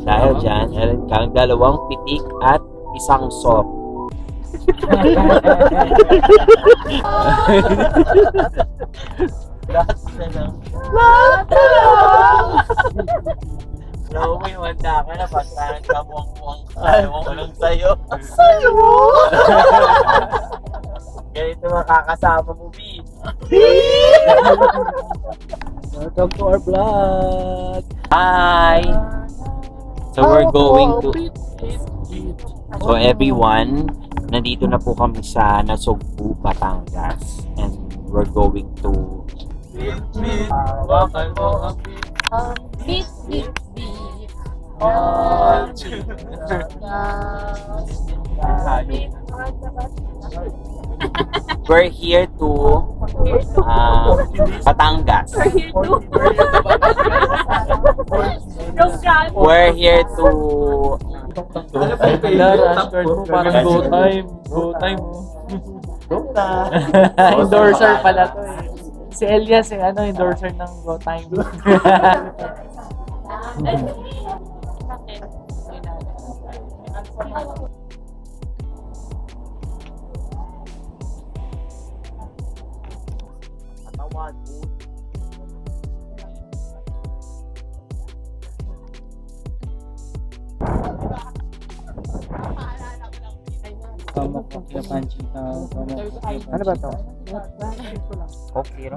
Dahil dyan, meron kang 2 pitik at 1 soft. Lahat na lang. Lahat na lang! Alam mo yung handa ka na, pagkahan ka muwang-muwang ka. Ewan ko lang sa'yo. Sa'yo? Ganito makakasama mo, B. Welcome to our vlog. Hi! So we're going to... So everyone, nandito na po kami sa Nasugbu, Batangas. And we're going to... Beat, beat, beat. We're here to Batangas. We're here to Ashford mo, parang go time. Go time mo. Endorser pala to eh. Si Elias eh, endorser ng Go Time. Ano ba to? Okay, ro?